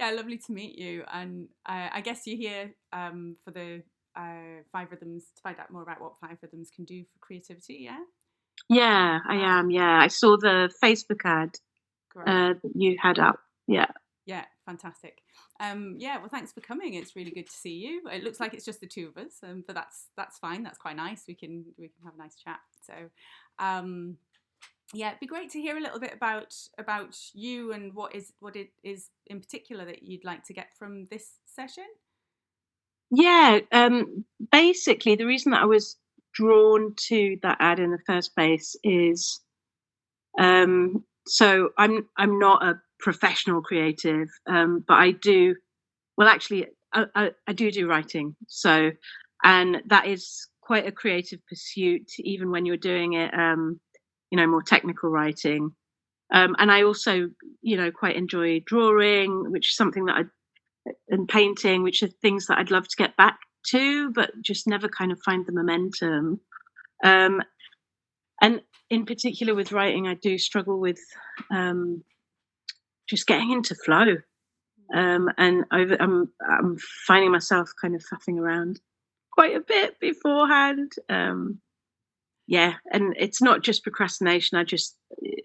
Yeah, lovely to meet you. And I guess you're here for the 5 Rhythms to find out more about what 5 Rhythms can do for creativity. Yeah, Yeah, I fab, am. Yeah, I saw the Facebook ad great. that you had up. Yeah, Yeah, fantastic. Yeah, well, thanks for coming. It's really good to see you. It looks like it's just the two of us, but that's fine. That's quite nice. We can have a nice chat. So, um, yeah, it'd be great to hear a little bit about you and what it is in particular that you'd like to get from this session. yeah. Basically, the reason that I was drawn to that ad in the first place is so I'm not a professional creative, but I do well. Actually, I do writing. So, and that is quite a creative pursuit, even when you're doing it. More technical writing. And I also, quite enjoy drawing, which is something that and painting, which are things that I'd love to get back to, but just never kind of find the momentum. Um, and in particular with writing, I do struggle with um, just getting into flow. And I'm finding myself kind of faffing around quite a bit beforehand. Yeah, and it's not just procrastination.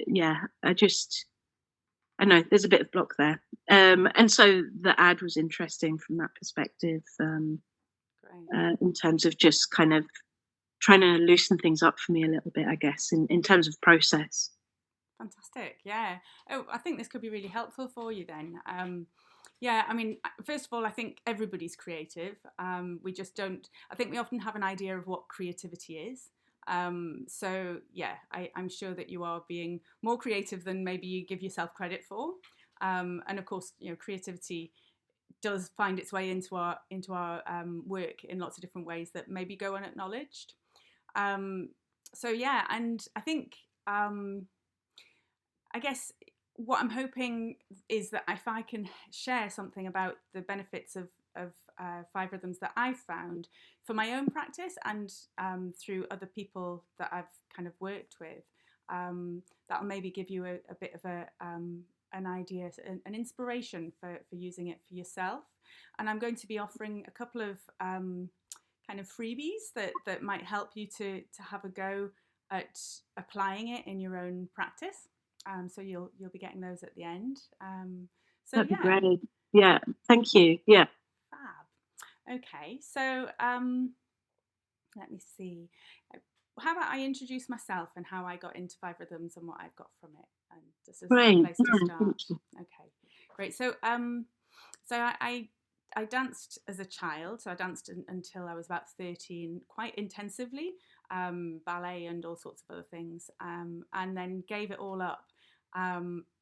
Yeah, I know there's a bit of block there. And so the ad was interesting from that perspective, Great. in terms of just kind of trying to loosen things up for me a little bit, I guess, in terms of process. Fantastic. Yeah. Oh, I think this could be really helpful for you then. Yeah, I mean, first of all, I think everybody's creative. We just don't, I think we often have an idea of what creativity is. So, yeah, I'm sure that you are being more creative than maybe you give yourself credit for. And of course, creativity does find its way into our work in lots of different ways that maybe go unacknowledged. Um, so, yeah, and I think. I guess what I'm hoping is that if I can share something about the benefits of 5 Rhythms that I've found for my own practice and through other people that I've kind of worked with, that'll maybe give you a bit of an idea, an inspiration for using it for yourself. And I'm going to be offering a couple of kind of freebies that might help you to have a go at applying it in your own practice. So you'll be getting those at the end. So That'd be yeah, great. Yeah, thank you. Yeah, fab. Okay, so let me see. How about I introduce myself and how I got into 5 Rhythms and what I've got from it, and just as a great. place to Yeah, thank start. you. Okay, great. So I danced as a child. So I danced until I was about 13, quite intensively, ballet and all sorts of other things, and then gave it all up.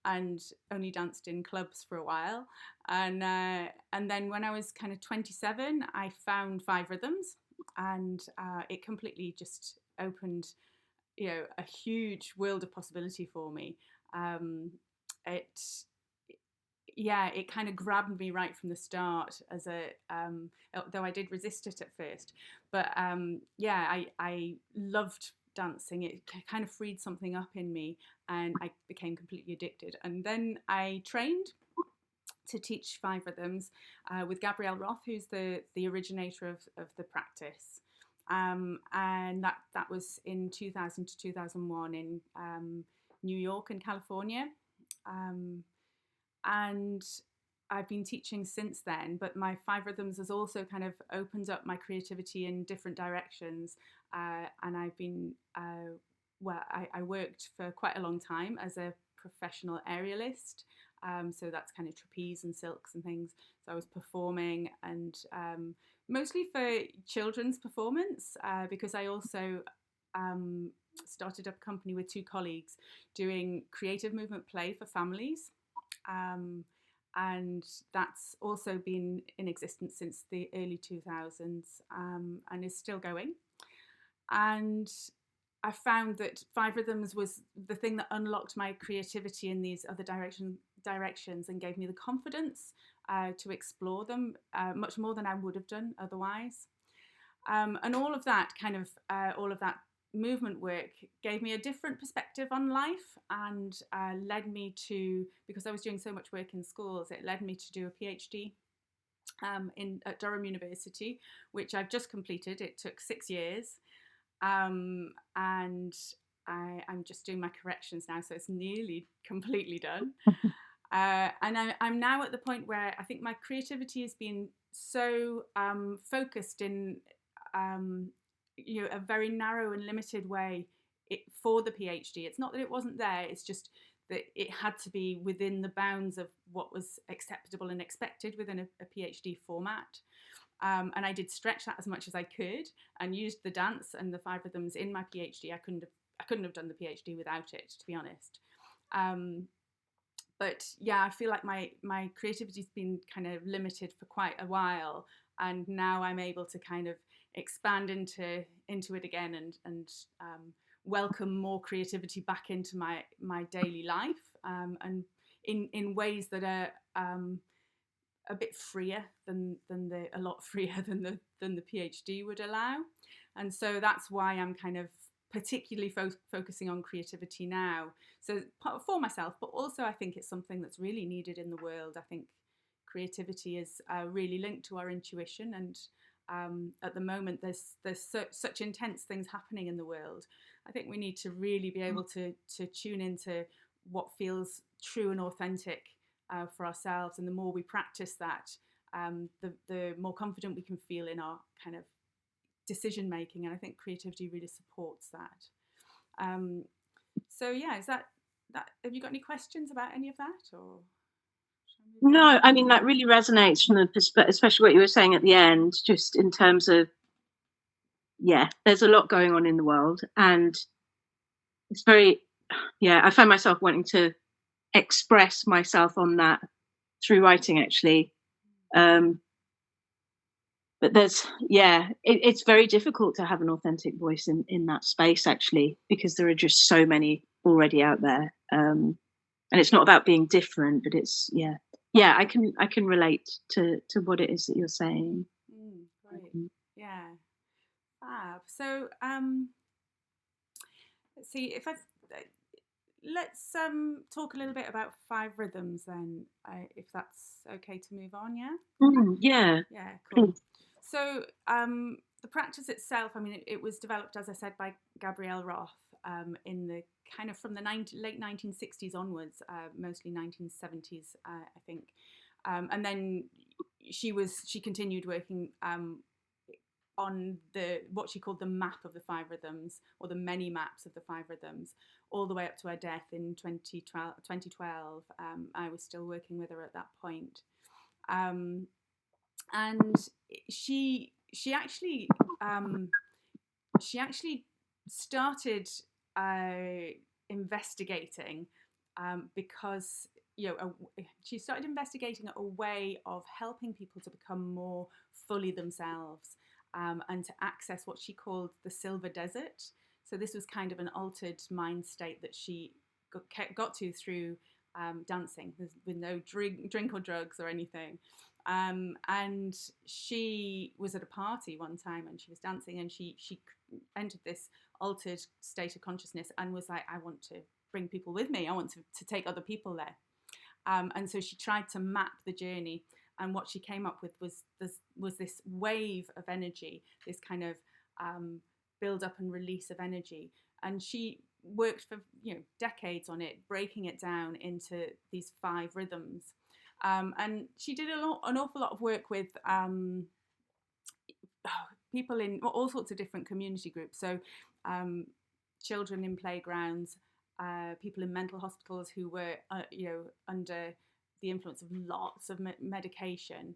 And only danced in clubs for a while, and then when I was kind of 27, I found 5 Rhythms, and it completely just opened, a huge world of possibility for me. Um, it Yeah, it kind of grabbed me right from the start as though I did resist it at first, but yeah, I loved dancing. It kind of freed something up in me, and I became completely addicted. And then I trained to teach 5 Rhythms with Gabrielle Roth, who's the originator of the practice. And that was in 2000 to 2001 in New York and California. Um, and I've been teaching since then, but my 5 Rhythms has also kind of opened up my creativity in different directions. And I've been, I worked for quite a long time as a professional aerialist. So that's kind of trapeze and silks and things. So I was performing, and mostly for children's performance, because I also um, started up a company with two colleagues doing creative movement play for families. Um, and that's also been in existence since the early 2000s, and is still going. And I found that 5 Rhythms was the thing that unlocked my creativity in these other directions and gave me the confidence to explore them much more than I would have done otherwise. And all of that movement work gave me a different perspective on life, and led me to, because I was doing so much work in schools, it led me to do a PhD at Durham University, which I've just completed. It took 6 years, and I'm just doing my corrections now, so it's nearly completely done. And I'm now at the point where I think my creativity has been so focused in a very narrow and limited way for the PhD. It's not that it wasn't there, it's just that it had to be within the bounds of what was acceptable and expected within a PhD format. And I did stretch that as much as I could, and used the dance and the 5 rhythms in my PhD. I couldn't have done the PhD without it, to be honest. But yeah, I feel like my creativity's been kind of limited for quite a while, and now I'm able to kind of expand into it again, and welcome more creativity back into my daily life, and in ways that are a bit freer than a lot freer than the PhD would allow. And so that's why I'm kind of particularly focusing on creativity now. So for myself, but also I think it's something that's really needed in the world. I think creativity is really linked to our intuition, and at the moment there's such intense things happening in the world. I think we need to really be able to tune into what feels true and authentic for ourselves, and the more we practice that, the more confident we can feel in our kind of decision making, and I think creativity really supports that. So yeah, is that have you got any questions about any of that, or No, I mean, that really resonates from the perspective, especially what you were saying at the end, just in terms of, yeah, there's a lot going on in the world, and it's very, yeah, I find myself wanting to express myself on that through writing, actually. But there's, yeah, it's very difficult to have an authentic voice in that space, actually, because there are just so many already out there. And it's not about being different, but it's, yeah, I can relate to what it is that you're saying. Great. Yeah, fab. So let's see if I let's talk a little bit about 5 rhythms then, if that's okay to move on. Yeah. Yeah. Yeah, cool. So the practice itself, I mean, it was developed, as I said, by Gabrielle Roth in the kind of from the late 1960s onwards, mostly 1970s, I think. And then she continued working on what she called the map of the 5 rhythms, or the many maps of the 5 rhythms, all the way up to her death in 2012. I was still working with her at that point. And she actually started investigating, because she started investigating a way of helping people to become more fully themselves, and to access what she called the silver desert. So this was kind of an altered mind state that she got to through dancing, with no drink or drugs or anything. And she was at a party one time, and she was dancing, and she entered this altered state of consciousness, and was like, I want to bring people with me. I want to take other people there. And so she tried to map the journey, and what she came up with was this wave of energy, this kind of build up and release of energy. And she worked for decades on it, breaking it down into these 5 rhythms. And she did an awful lot of work with people in all sorts of different community groups. So children in playgrounds, people in mental hospitals who were under the influence of lots of medication,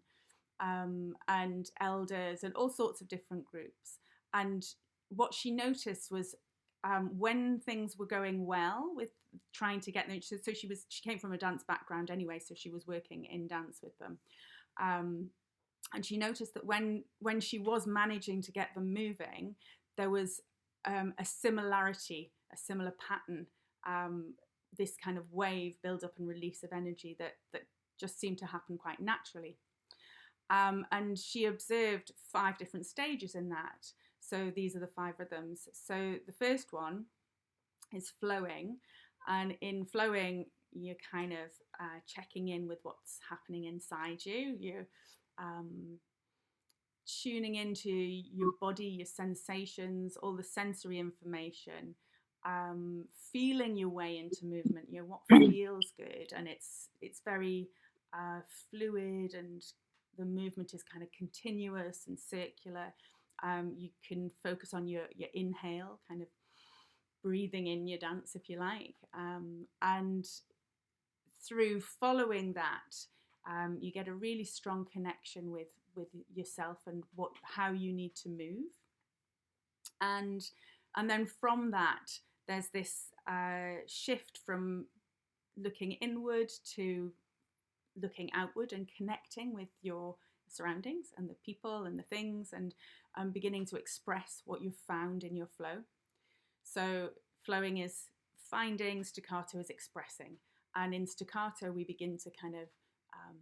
and elders, and all sorts of different groups. And what she noticed was, when things were going well with trying to get them, so she came from a dance background anyway, so she was working in dance with them, and she noticed that when she was managing to get them moving, there was a similarity, a similar pattern, this kind of wave build up and release of energy that just seemed to happen quite naturally. And she observed 5 different stages in that. So these are the 5 rhythms. So the first one is flowing, and in flowing, you're kind of checking in with what's happening inside you. You're um, tuning into your body, your sensations, all the sensory information, feeling your way into movement. You know what feels good, and it's very fluid, and the movement is kind of continuous and circular. You can focus on your inhale, kind of breathing in your dance, if you like, and through following that, you get a really strong connection with yourself and what how you need to move, and and then from that, there's this shift from looking inward to looking outward and connecting with your surroundings and the people and the things, and beginning to express what you've found in your flow. So flowing is finding, staccato is expressing. And in staccato, we begin to kind of um,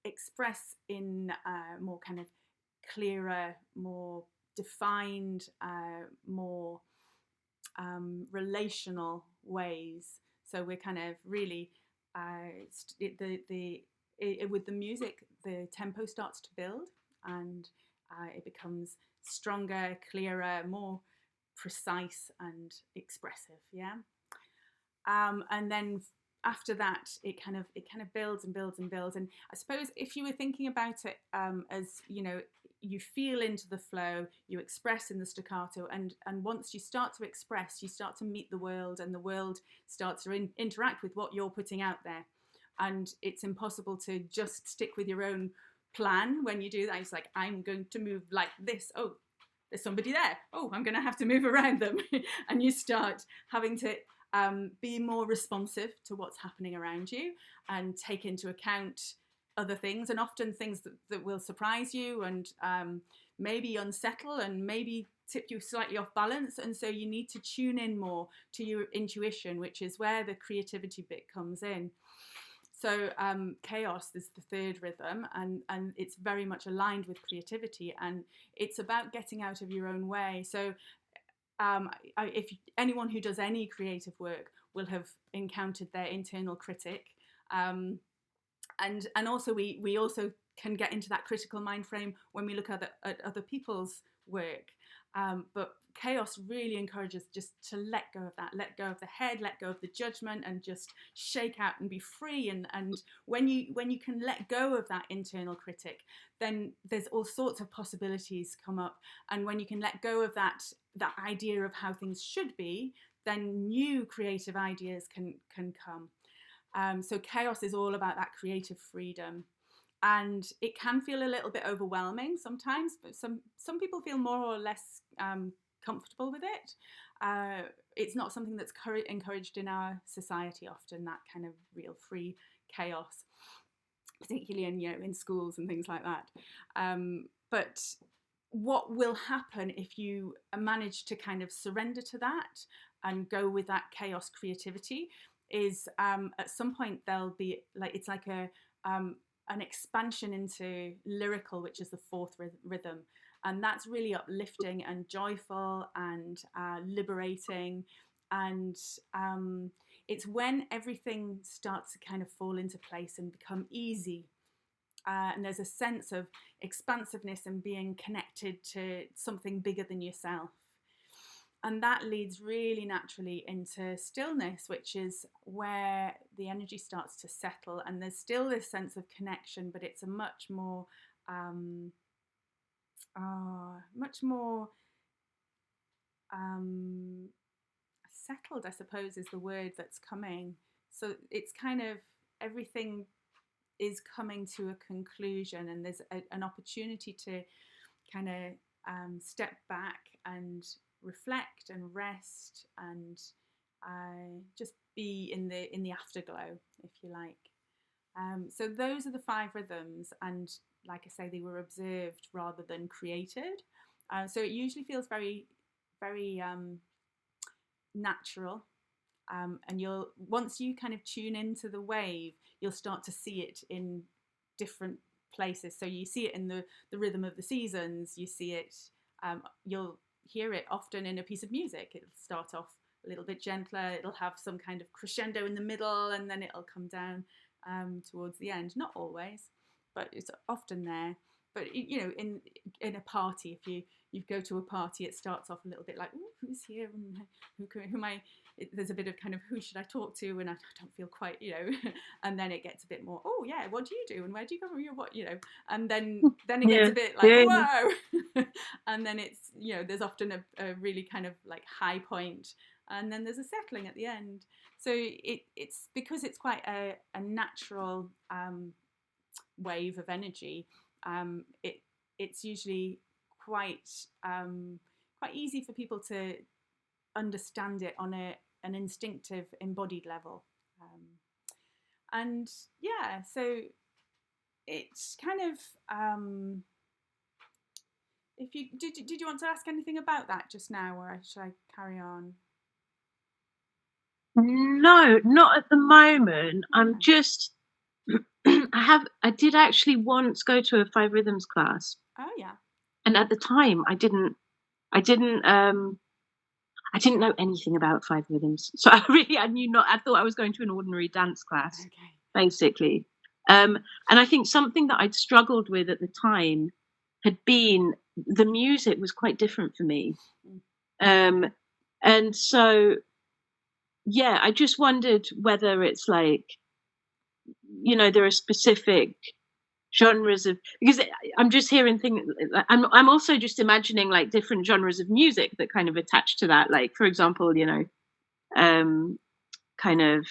express in more kind of clearer, more defined, more relational ways. So we're kind of really with the music, the tempo starts to build, and it becomes stronger, clearer, more precise and expressive. Yeah. And then after that, it kind of builds and builds and builds. And I suppose if you were thinking about it as, you feel into the flow, you express in the staccato, and once you start to express, you start to meet the world, and the world starts to interact with what you're putting out there. And it's impossible to just stick with your own plan when you do that. It's like, I'm going to move like this. Oh, there's somebody there. Oh, I'm going to have to move around them. And you start having to be more responsive to what's happening around you, and take into account other things, and often things that will surprise you, and maybe unsettle, and maybe tip you slightly off balance. And so you need to tune in more to your intuition, which is where the creativity bit comes in. So chaos is the third rhythm, and it's very much aligned with creativity, and it's about getting out of your own way. So if anyone who does any creative work will have encountered their internal critic, and also we also can get into that critical mind frame when we look at other people's work. But chaos really encourages just to let go of that, let go of the head, let go of the judgment, and just shake out and be free. And when you can let go of that internal critic, then there's all sorts of possibilities come up. And when you can let go of that idea of how things should be, then new creative ideas can come. So chaos is all about that creative freedom, and it can feel a little bit overwhelming sometimes, but some people feel more or less comfortable with it. It's not something that's encouraged in our society often, that kind of real free chaos, particularly in schools and things like that. But what will happen if you manage to kind of surrender to that and go with that chaos creativity is at some point there'll be it's like an expansion into lyrical, which is the fourth rhythm, and that's really uplifting and joyful and liberating. And it's when everything starts to kind of fall into place and become easy, and there's a sense of expansiveness and being connected to something bigger than yourself. And that leads really naturally into stillness, which is where the energy starts to settle, and there's still this sense of connection, but it's a much more settled, I suppose, is the word that's coming. So it's kind of everything is coming to a conclusion, and there's an opportunity to kind of step back and reflect and rest, and just be in the afterglow, if you like. So those are the 5 rhythms, and like I say, they were observed rather than created. So it usually feels very, very natural. And once you kind of tune into the wave, you'll start to see it in different places. So you see it in the rhythm of the seasons. You see it. You'll hear it often in a piece of music. It'll start off a little bit gentler. It'll have some kind of crescendo in the middle, and then it'll come down towards the end. Not always, but it's often there. But you know, in a party, if you go to a party, it starts off a little bit like, "Ooh, who's here? Who am I?" There's a bit of kind of, who should I talk to, and I don't feel quite, and then it gets a bit more, oh yeah, what do you do, and where do you come from, and then it gets Yeah, a bit like, yeah, whoa. And then it's, there's often a really kind of like high point, and then there's a settling at the end. So it's because it's quite a natural wave of energy. It's usually quite quite easy for people to understand it on an instinctive, embodied level. And yeah, so it's kind of, if you did you want to ask anything about that just now, or should I carry on? No, not at the moment. I'm Okay. just I did actually once go to a 5 Rhythms class, Oh yeah. and at the time I didn't I didn't know anything about 5 Rhythms. So I knew not, I thought I was going to an ordinary dance class, Okay. basically. And I think something that I'd struggled with at the time had been the music was quite different for me. Mm. And so, yeah, I just wondered whether it's like, there are specific genres of, because I'm just hearing things. I'm also just imagining like different genres of music that kind of attach to that. Like, for example, kind of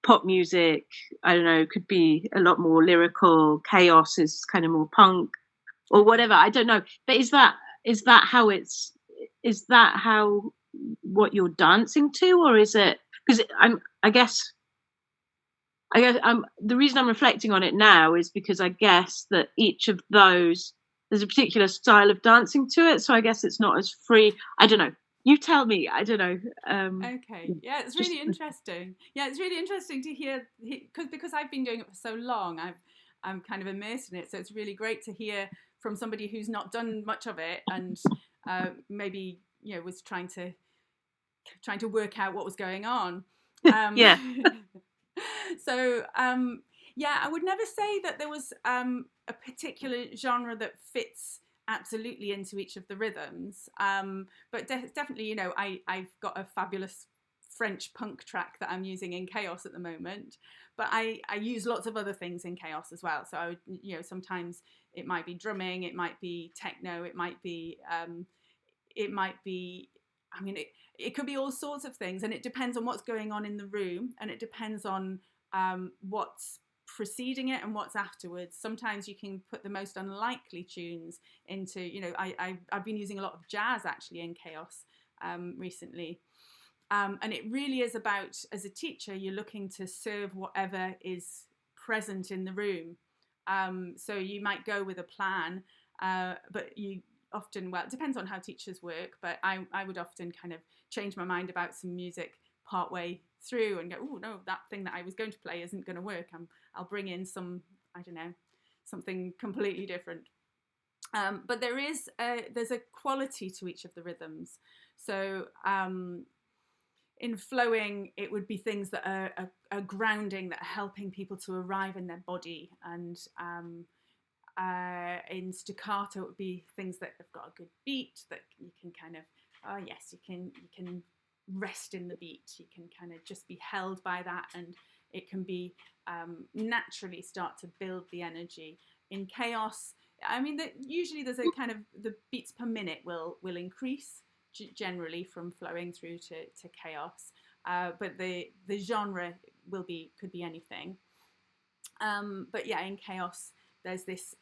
pop music. I don't know, could be a lot more lyrical. Chaos is kind of more punk or Okay. whatever. I don't know. But is that how it's is that how what you're dancing to, or is it because I guess the reason I'm reflecting on it now is because I guess that each of those there's a particular style of dancing to it. So I guess it's not as free. I don't know. You tell me. I don't know. Okay. Yeah, it's Just really interesting. Yeah, it's really interesting to hear, because I've been doing it for so long. I'm kind of immersed in it, so it's really great to hear from somebody who's not done much of it, and maybe was trying to work out what was going on. Um, yeah, so yeah, I would never say that there was a particular genre that fits absolutely into each of the rhythms, but definitely, I've got a fabulous French punk track that I'm using in Chaos at the moment, but I use lots of other things in Chaos as well. So I would, sometimes it might be drumming, it might be techno, it might be, I mean, it could be all sorts of things, and it depends on what's going on in the room, and it depends on what's preceding it and what's afterwards. Sometimes you can put the most unlikely tunes into, I've been using a lot of jazz actually in Chaos recently. And it really is about, as a teacher, you're looking to serve whatever is present in the room. So you might go with a plan, but you often, well, it depends on how teachers work, but I would often kind of change my mind about some music partway through and go, oh no, that thing that I was going to play isn't going to work. I'll bring in some, I don't know, something completely different. But there's a quality to each of the rhythms. So in flowing, it would be things that are grounding, that are helping people to arrive in their body, and in staccato, it would be things that have got a good beat, that you can kind of, oh yes, you can rest in the beat. You can kind of just be held by that, and it can be naturally start to build the energy. In Chaos, I mean, usually there's a kind of, the beats per minute will increase generally from flowing through to Chaos, but the genre could be anything. But yeah, in Chaos, there's this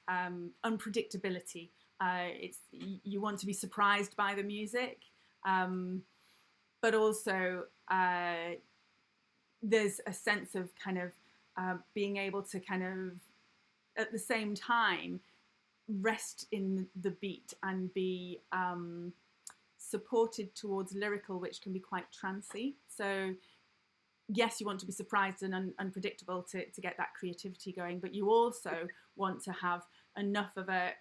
unpredictability. It's, you want to be surprised by the music, but also there's a sense of kind of being able to kind of at the same time rest in the beat and be supported towards lyrical, which can be quite trancy. So yes, you want to be surprised and unpredictable to get that creativity going, but you also want to have enough of a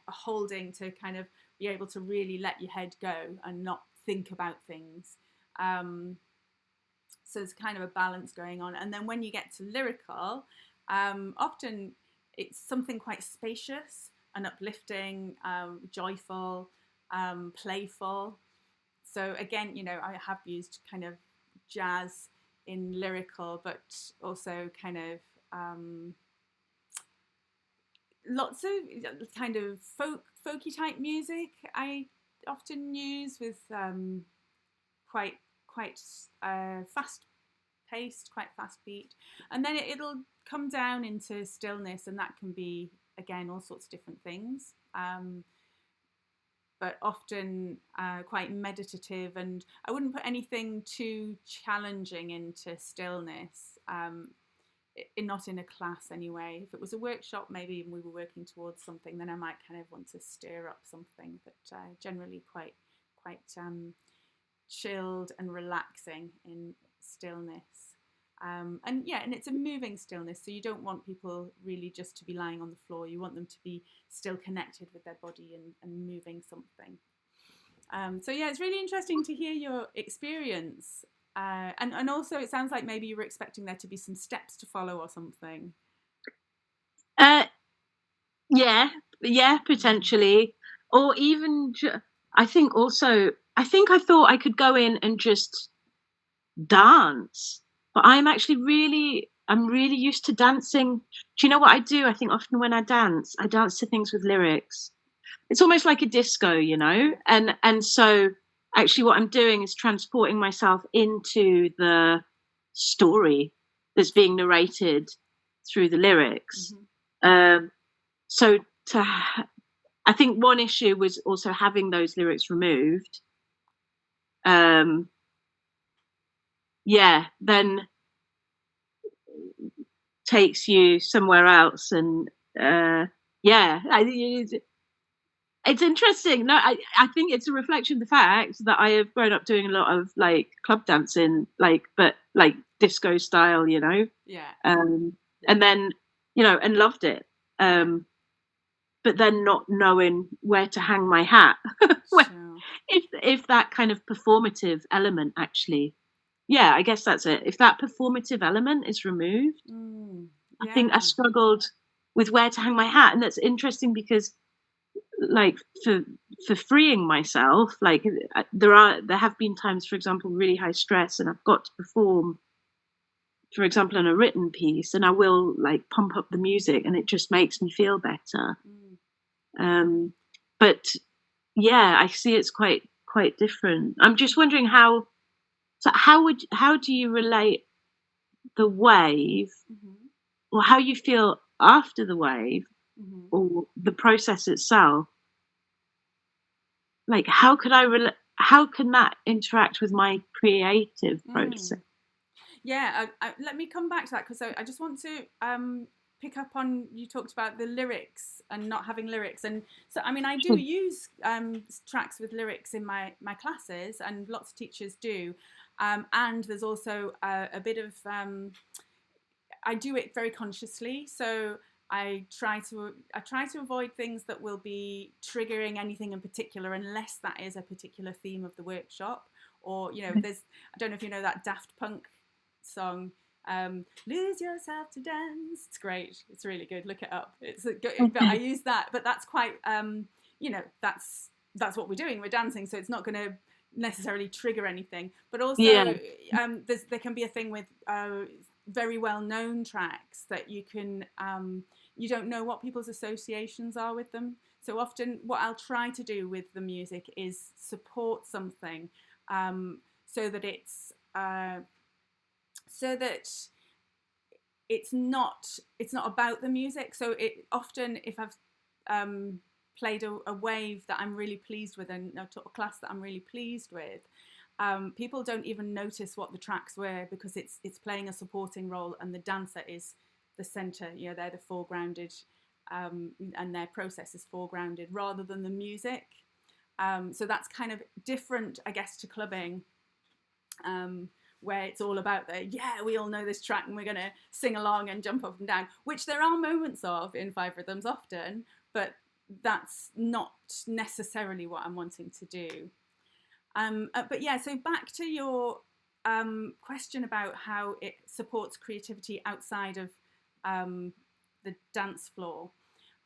holding to kind of be able to really let your head go and not think about things. So there's kind of a balance going on. And then when you get to lyrical, often it's something quite spacious and uplifting, joyful, playful. So again, I have used kind of jazz in lyrical, but also kind of lots of kind of folky type music. I often use with quite fast paced, quite fast beat, and then it'll come down into stillness, and that can be again all sorts of different things. But often quite meditative, and I wouldn't put anything too challenging into stillness. Not in a class anyway. If it was a workshop, maybe we were working towards something, then I might kind of want to stir up something. But generally quite chilled and relaxing in stillness. And it's a moving stillness, so you don't want people really just to be lying on the floor. You want them to be still connected with their body and moving something. So it's really interesting to hear your experience. And also it sounds like maybe you were expecting there to be some steps to follow or something. Yeah, potentially. Or even, I think I thought I could go in and just dance, but I'm really used to dancing. Do you know what I do? I think often when I dance to things with lyrics. It's almost like a disco, and so actually what I'm doing is transporting myself into the story that's being narrated through the lyrics. Mm-hmm. So I think one issue was also having those lyrics removed. Then takes you somewhere else, and it's interesting. No, I think it's a reflection of the fact that I have grown up doing a lot of like club dancing, but disco style, Yeah. And then, and loved it. But then not knowing where to hang my hat. Sure. If that kind of performative element actually, I guess that's it. If that performative element is removed, I think I struggled with where to hang my hat. And that's interesting because for freeing myself, there have been times, for example, really high stress, and I've got to perform, for example, in a written piece, and I will pump up the music, and it just makes me feel better. But I see it's quite different. I'm just wondering how do you relate the wave, or how you feel after the wave, or the process itself? How can that interact with my creative process? Let me come back to that, because I just want to pick up on, you talked about the lyrics and not having lyrics, and so I do use tracks with lyrics in my classes, and lots of teachers do, and there's also a bit of I do it very consciously, so I try to avoid things that will be triggering anything in particular, unless that is a particular theme of the workshop. Or there's, I don't know if you know that Daft Punk song, "Lose Yourself to Dance." It's great. It's really good. Look it up. But I use that, but that's quite that's what we're doing. We're dancing, so it's not going to necessarily trigger anything. But also, there can be a thing with very well-known tracks that you can you don't know what people's associations are with them. So often what I'll try to do with the music is support something, so that it's not about the music. So it often, if I've played a wave that I'm really pleased with, and a class that I'm really pleased with, people don't even notice what the tracks were, because it's playing a supporting role, and the dancer is the center. They're the foregrounded, and their process is foregrounded rather than the music. So that's kind of different, I guess, to clubbing, where it's all about we all know this track and we're going to sing along and jump up and down, which there are moments of in 5 Rhythms often, but that's not necessarily what I'm wanting to do. But yeah, so back to your question about how it supports creativity outside of the dance floor.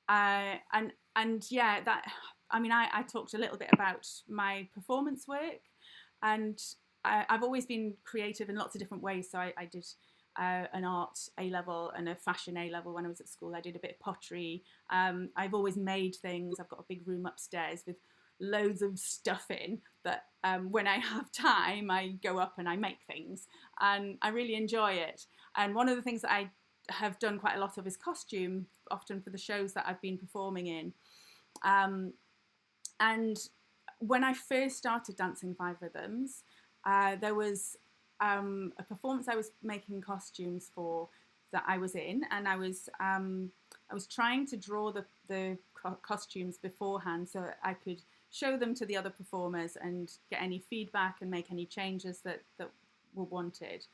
And yeah, that, I mean, I talked a little bit about my performance work, and I've always been creative in lots of different ways. So I did an art A level and a fashion A level when I was at school. I did a bit of pottery. I've always made things. I've got a big room upstairs with loads of stuff in that when I have time, I go up and I make things, and I really enjoy it. And one of the things that I have done quite a lot of is costume, often for the shows that I've been performing in. And when I first started dancing 5 Rhythms, there was a performance I was making costumes for that I was in, and I was trying to draw the costumes beforehand so that I could show them to the other performers and get any feedback and make any changes that were wanted.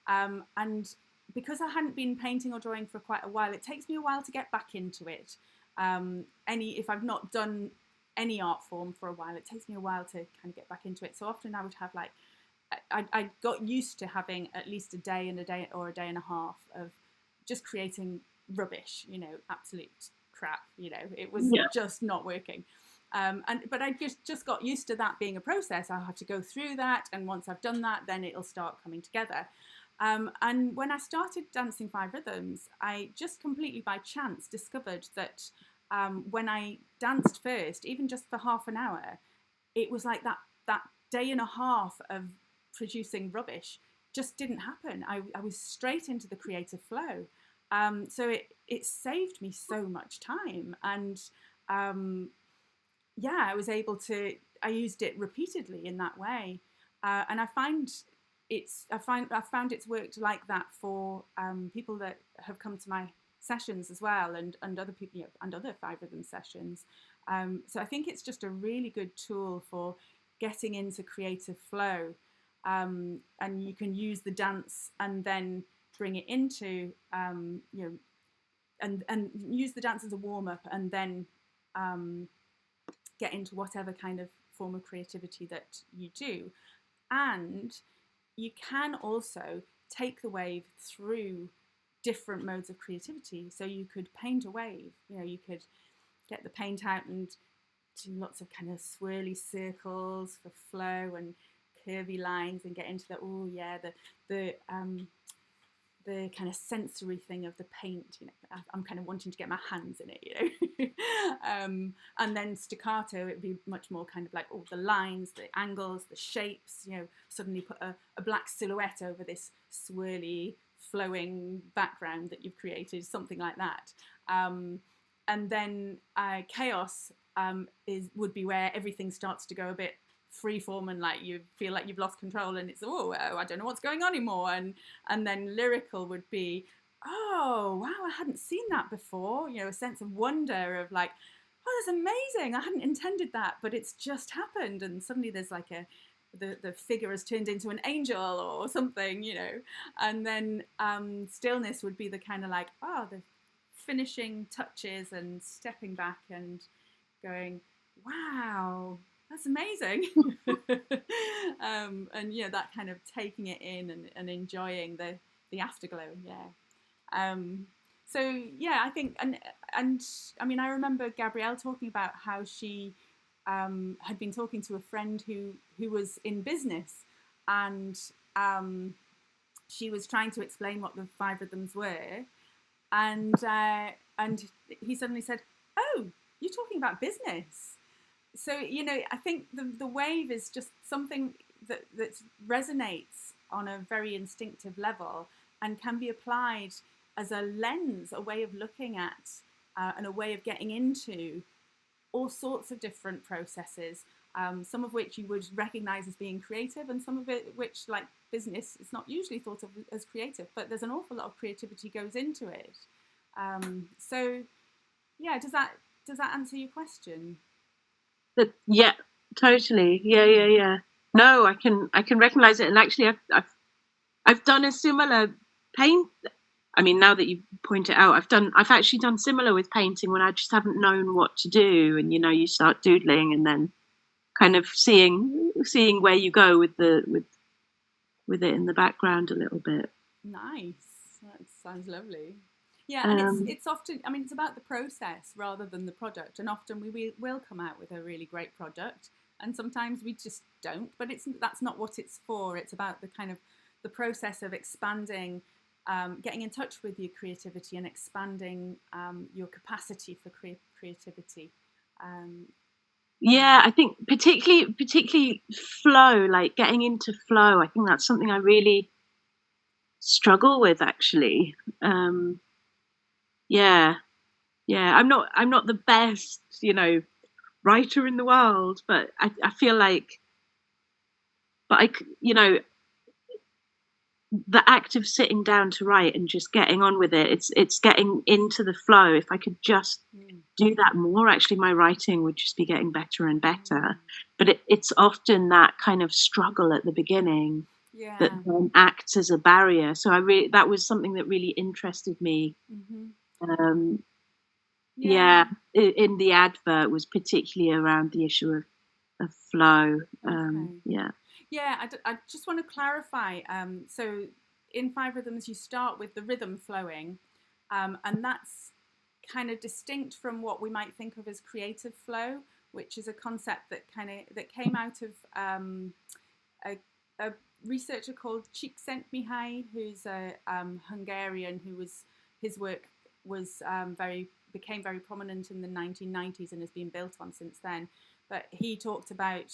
And because I hadn't been painting or drawing for quite a while, it takes me a while to get back into it. If I've not done any art form for a while, it takes me a while to kind of get back into it. So often I would have I got used to having at least a day or a day and a half of just creating rubbish, absolute crap. It was just not working. But I just got used to that being a process. I'll have to go through that, and once I've done that, then it'll start coming together. And when I started dancing 5 Rhythms, I just completely by chance discovered that when I danced first, even just for half an hour, it was like that day and a half of producing rubbish just didn't happen. I was straight into the creative flow. So it saved me so much time. And I was able to, I used it repeatedly in that way. And I found it's worked like that for people that have come to my sessions as well, and other people, and other 5 Rhythm sessions. So I think it's just a really good tool for getting into creative flow, and you can use the dance and then bring it into and use the dance as a warm up, and then get into whatever kind of form of creativity that you do. And you can also take the wave through different modes of creativity. So you could paint a wave, you could get the paint out and do lots of kind of swirly circles for flow and curvy lines, and get into the kind of sensory thing of the paint. I'm kind of wanting to get my hands in it, and then staccato, it would be much more kind of like the lines, the angles, the shapes, suddenly put a black silhouette over this swirly flowing background that you've created, something like that. And then chaos would be where everything starts to go a bit freeform, and like you feel like you've lost control, and it's I don't know what's going on anymore. And then lyrical would be, oh wow, I hadn't seen that before. A sense of wonder of like, oh, that's amazing. I hadn't intended that, but it's just happened, and suddenly there's like the figure has turned into an angel or something, And then stillness would be the kind of like, the finishing touches and stepping back and going, wow, that's amazing. And that kind of taking it in and enjoying the afterglow. So I think, and I mean, I remember Gabrielle talking about how she had been talking to a friend who was in business, and she was trying to explain what the 5 Rhythms were, and he suddenly said, oh, you're talking about business. So, I think the wave is just something that resonates on a very instinctive level and can be applied as a lens, a way of looking at and a way of getting into all sorts of different processes, some of which you would recognize as being creative, and some of it which, like business, is not usually thought of as creative, but there's an awful lot of creativity goes into it. So, does that answer your question? Yeah, totally. Yeah. No, I can recognize it, and actually, I've I've done a similar paint. I mean, now that you point it out, I've actually done similar with painting when I just haven't known what to do, and you start doodling, and then kind of seeing where you go with it in the background a little bit. Nice. That sounds lovely. Yeah, and Um, it's often, I mean, it's about the process rather than the product. And often will come out with a really great product, and sometimes we just don't. But that's not what it's for. It's about the kind of the process of expanding, getting in touch with your creativity and expanding your capacity for creativity. Um, yeah. yeah, I think particularly flow, like getting into flow. I think that's something I really struggle with actually. Um, yeah, yeah. I'm not the best, writer in the world, but I feel like, but the act of sitting down to write and just getting on with it, it's getting into the flow. If I could just Mm, do that more, actually my writing would just be getting better and mm, better. But it's often that kind of struggle at the beginning that yeah. then acts as a barrier. So that was something that really interested me. Hmm. um yeah, Yeah. in the advert was particularly around the issue of flow. Okay. Yeah. Yeah, I just want to clarify. So in 5 Rhythms, you start with the rhythm flowing, and that's kind of distinct from what we might think of as creative flow, which is a concept that came out of a, a researcher called Csikszentmihalyi, who's a Hungarian, his work was very became very prominent in the 1990s and has been built on since then. But he talked about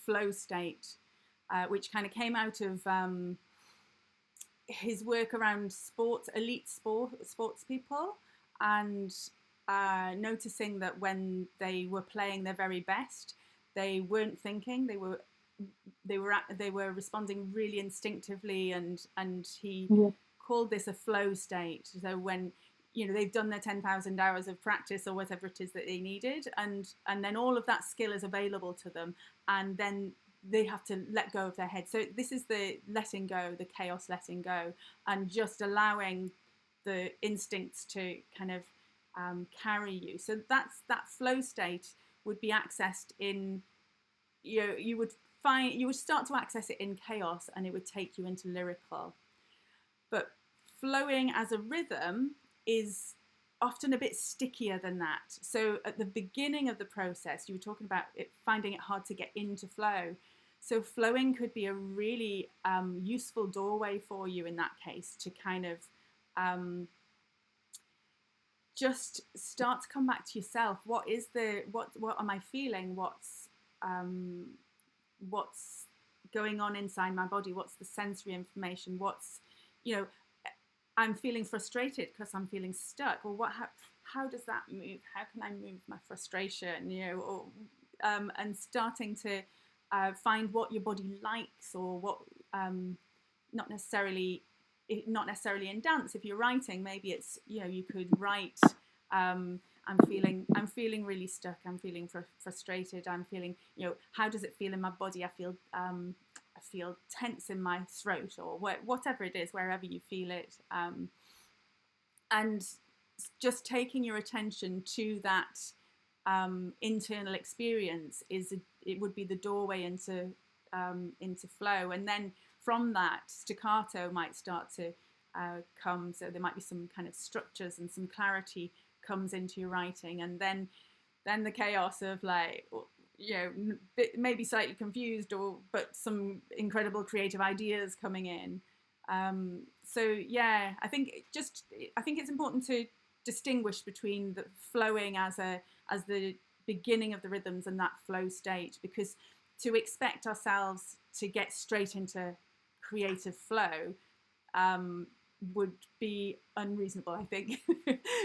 flow state, which kind of came out of his work around sports people, and noticing that when they were playing their very best, they weren't thinking. They were responding really instinctively, and he Yeah. called this a flow state. So when they've done their 10,000 hours of practice or whatever it is that they needed, and then all of that skill is available to them, and then they have to let go of their head. So this is the letting go, the chaos letting go, and just allowing the instincts to kind of carry you. So that flow state would be accessed in, you would start to access it in chaos, and it would take you into lyrical. But flowing as a rhythm is often a bit stickier than that. So at the beginning of the process, you were talking about finding it hard to get into flow. So flowing could be a really useful doorway for you in that case to kind of um, just start to come back to yourself. What am I feeling? Um, what's going on inside my body? What's the sensory information? You know, I'm feeling frustrated because I'm feeling stuck. Well, how does that move? How can I move my frustration? And starting to find what your body likes, or what not necessarily not necessarily in dance. If you're writing, maybe it's you could write. I'm feeling really stuck. I'm feeling frustrated. I'm feeling how does it feel in my body? I feel tense in my throat, or whatever it is, wherever you feel it, and just taking your attention to that internal experience it would be the doorway into flow, and then from that staccato might start to come. So there might be some kind of structures and some clarity comes into your writing, and then the chaos of like maybe slightly confused, but some incredible creative ideas coming in. So yeah, I think it's important to distinguish between the flowing as the beginning of the rhythms and that flow state, because to expect ourselves to get straight into creative flow would be unreasonable. I think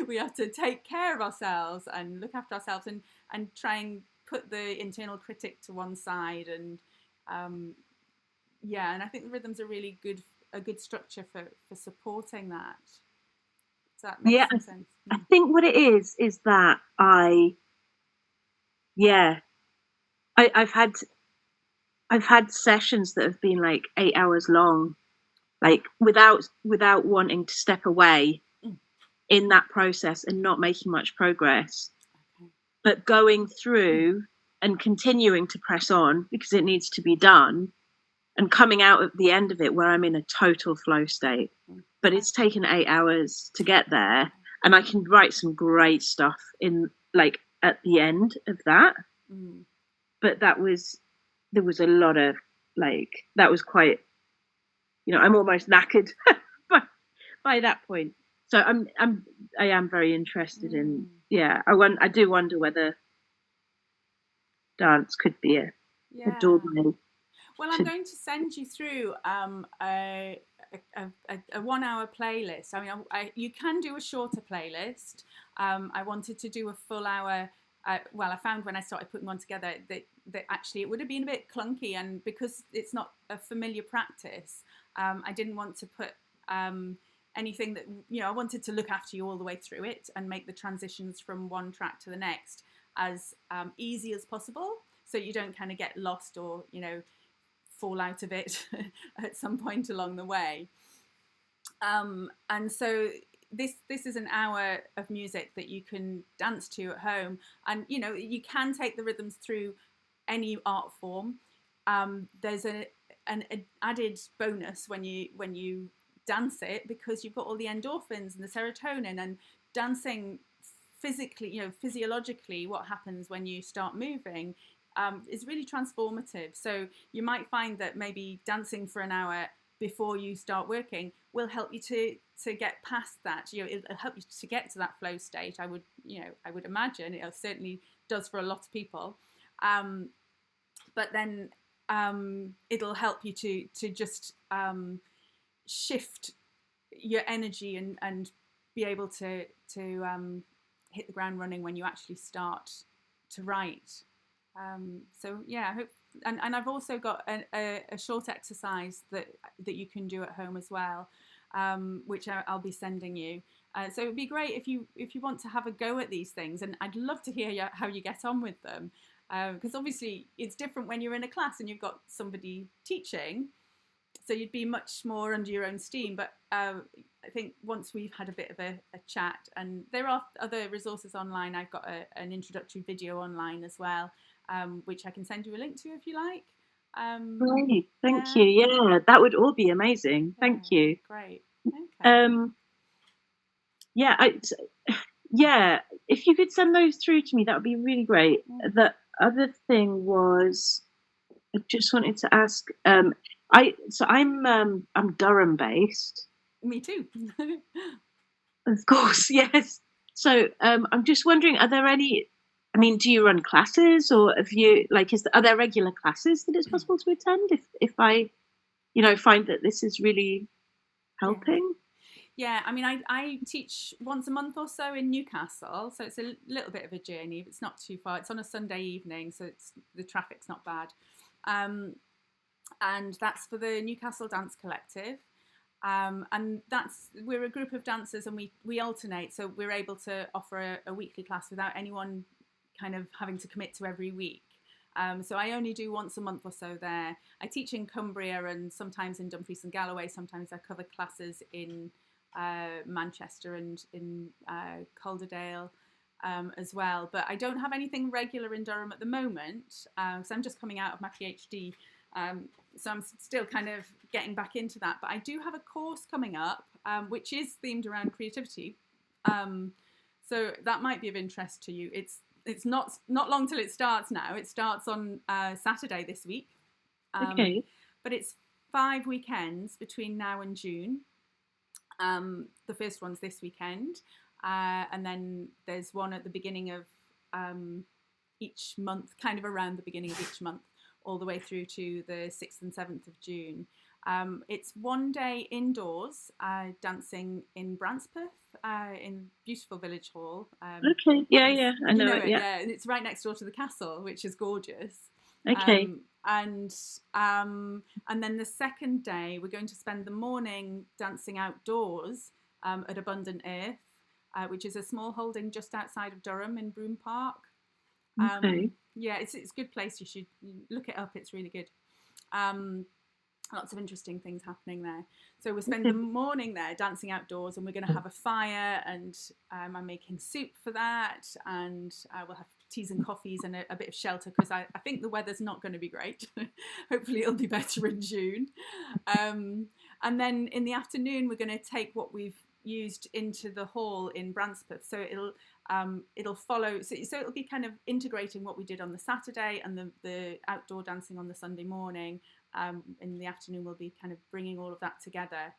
we have to take care of ourselves and look after ourselves, and try and put the internal critic to one side, and um, yeah, and I think the rhythms are really a good structure for supporting that. Does that make Yeah, some sense? I Mm. think what it is that yeah, I've had I've had sessions that have been like 8 hours long, like without wanting to step away Mm, in that process and not making much progress, okay. but going through and continuing to press on because it needs to be done, and coming out at the end of it where I'm in a total flow state. Mm, But okay. it's taken 8 hours to get there, and I can write some great stuff in like at the end of that. Mm, But there was a lot of like that was quite, I'm almost knackered by, by that point. So I am very interested in, mm. I do wonder whether dance could be a Yeah. doorway Well, I'm to. going to send you through a 1 hour playlist. I mean, you can do a shorter playlist. I wanted to do a full hour. Well, I found when I started putting one together that actually it would have been a bit clunky, and because it's not a familiar practice, I didn't want to put anything that, I wanted to look after you all the way through it and make the transitions from one track to the next as easy as possible, so you don't kind of get lost or fall out of it at some point along the way. And so this is an hour of music that you can dance to at home, and you can take the rhythms through any art form. There's an added bonus when you dance it, because you've got all the endorphins and the serotonin, and dancing physically, physiologically, what happens when you start moving is really transformative. So you might find that maybe dancing for an hour before you start working will help you to get past that. It'll help you to get to that flow state. I would imagine it certainly does for a lot of people. But then it'll help you to just shift your energy and be able to hit the ground running when you actually start to write. So yeah, I hope. And I've also got a short exercise that you can do at home as well, which I'll be sending you. So it'd be great if you want to have a go at these things, and I'd love to hear how you get on with them, because obviously it's different when you're in a class and you've got somebody teaching, so you'd be much more under your own steam. But I think once we've had a bit of a chat, and there are other resources online. I've got an introductory video online as well, which I can send you a link to if you like. Great, thank you. Yeah, Yeah, that would all be amazing. yeah, Thank you. great. Okay. Um, yeah, yeah. If you could send those through to me, that would be really great. Mm, The other thing was, I just wanted to ask. I'm Durham based, me too. of course. Yes. So I'm just wondering, are there any? I mean, do you run classes, or have you like? Are there regular classes that it's possible to attend if I, find that this is really Yeah. helping? Yeah, I mean, I teach once a month or so in Newcastle, so it's a little bit of a journey, but it's not too far. It's on a Sunday evening, so the traffic's not bad. Um, and that's for the Newcastle Dance Collective. And we're a group of dancers, and we alternate, so we're able to offer a weekly class without anyone kind of having to commit to every week. So I only do once a month or so there. I teach in Cumbria and sometimes in Dumfries and Galloway. Sometimes I cover classes in Manchester and in Calderdale as well. But I don't have anything regular in Durham at the moment, because I'm just coming out of my PhD. So I'm still kind of getting back into that. But I do have a course coming up, which is themed around creativity. So that might be of interest to you. It's not long till it starts now. It starts on Saturday this week, Okay. but it's 5 weekends between now and June. The first one's this weekend, and then there's one at the beginning of each month, kind of around the beginning of each month, all the way through to the 6th and 7th of June. It's one day indoors, dancing in Brancepeth, in beautiful village hall. Okay. Yeah. It's, Yeah. I you know know it. it, Yeah. yeah. It's right next door to the castle, which is gorgeous. Okay. Um, and and then the second day, we're going to spend the morning dancing outdoors at Abundant Earth, which is a small holding just outside of Durham in Broome Park. Okay. Yeah, it's a good place. You should look it up. It's really good. Um, Lots of interesting things happening there. So we'll spend the morning there dancing outdoors, and we're going to have a fire, and I'm making soup for that, and we'll have teas and coffees and a bit of shelter because I think the weather's not going to be great. Hopefully it'll be better in June. Um, and then in the afternoon we're going to take what we've used into the hall in Brancepeth. So it'll follow. So it'll be kind of integrating what we did on the Saturday and the outdoor dancing on the Sunday morning. In the afternoon we'll be kind of bringing all of that together,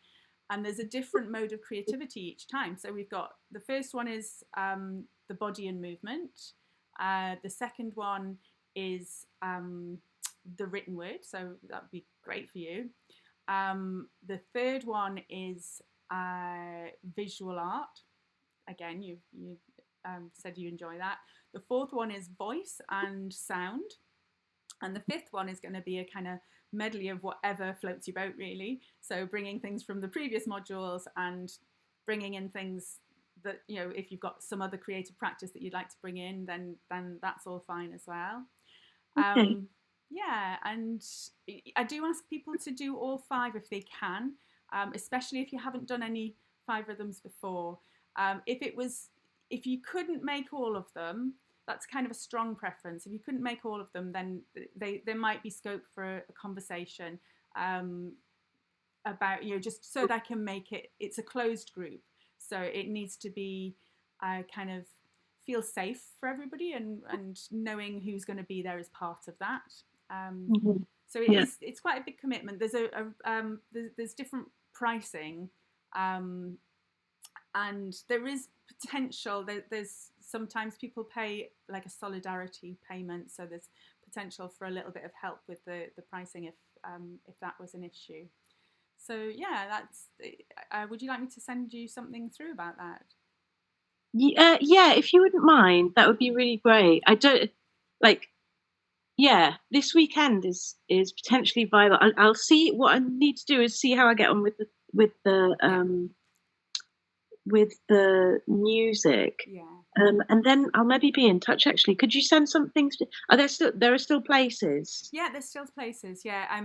and there's a different mode of creativity each time. So we've got the first one is the body and movement, the second one is the written word, so that would be great for you. The third one is visual art. Again, you said you enjoy that. The fourth one is voice and sound, and the fifth one is going to be a kind of medley of whatever floats your boat, really. So bringing things from the previous modules and bringing in things that, you know, if you've got some other creative practice that you'd like to bring in, then that's all fine as well. Okay. Yeah, and I do ask people to do all five if they can, especially if you haven't done any 5 rhythms before. If you couldn't make all of them, that's kind of a strong preference. If you couldn't make all of them, then there might be scope for a conversation about, you know, just so that I can make it. It's a closed group, so it needs to be kind of feel safe for everybody, and knowing who's going to be there as part of that. Um, Mhm. so Yeah. it's quite a big commitment. There's different pricing, um, and there is potential. There's sometimes people pay like a solidarity payment, so there's potential for a little bit of help with the pricing if that was an issue. So yeah, that's. Would you like me to send you something through about that? Yeah, if you wouldn't mind, that would be really great. I don't like. Yeah, this weekend is potentially viable. I'll see what I need to do is see how I get on with Yeah, the music. yeah. And then I'll maybe be in touch actually. Could you send some things? Are there still places? Yeah, there's still places. Yeah,